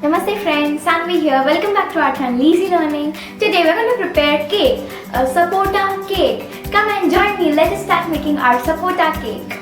Namaste friends, Sanvi here. Welcome back to our channel Easy Learning. Today we're going to prepare cake, a sapota cake. Come and join me. Let us start making our sapota cake.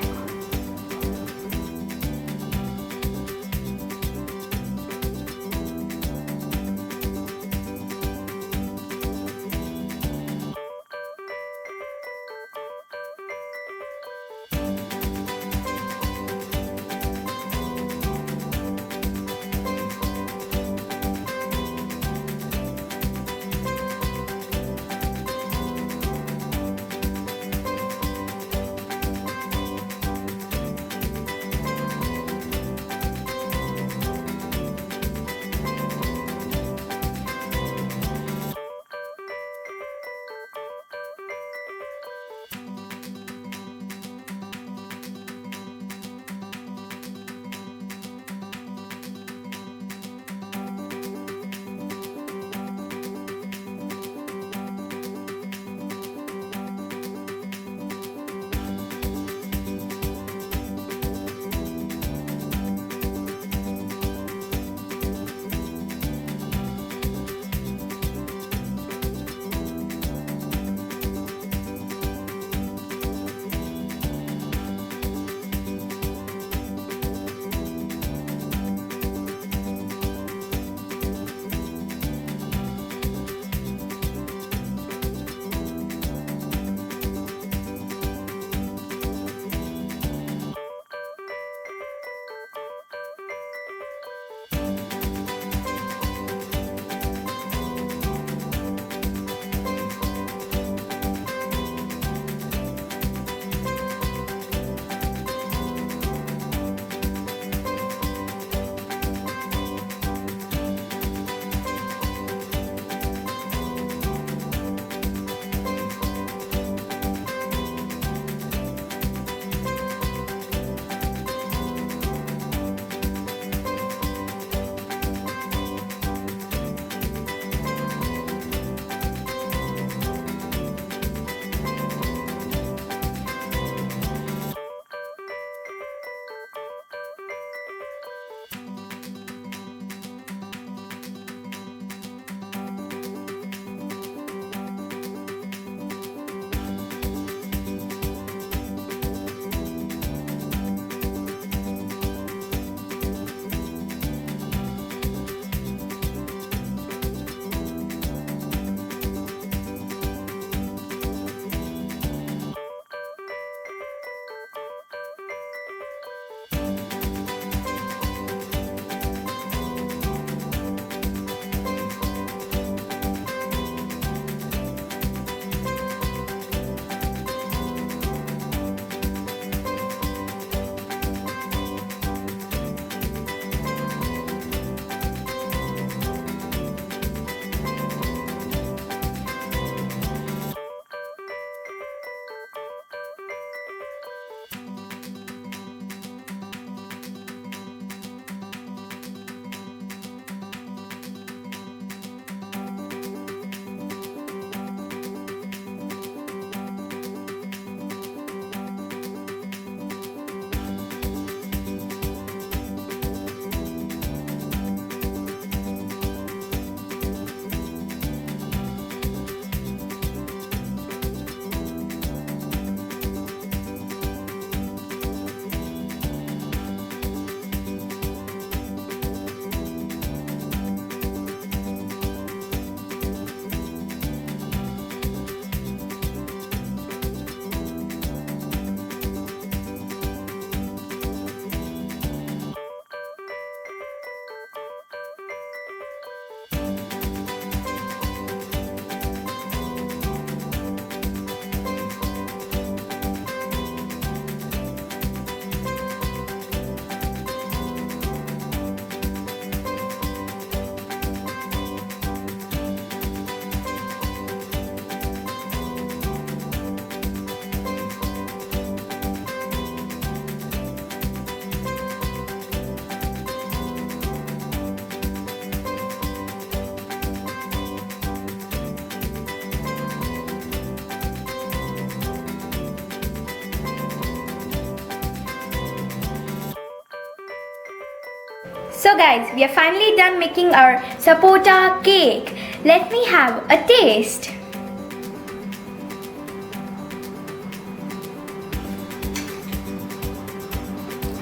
So guys, we are finally done making our sapota cake. Let me have a taste.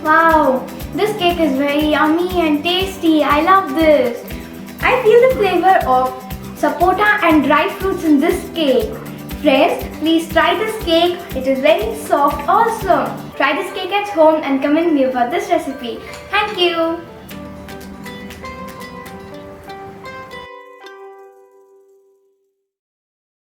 Wow, this cake is very yummy and tasty. I love this. I feel the flavor of sapota and dry fruits in this cake. Friends, please try this cake. It is very soft also. Try this cake at home and comment me about this recipe. Thank you.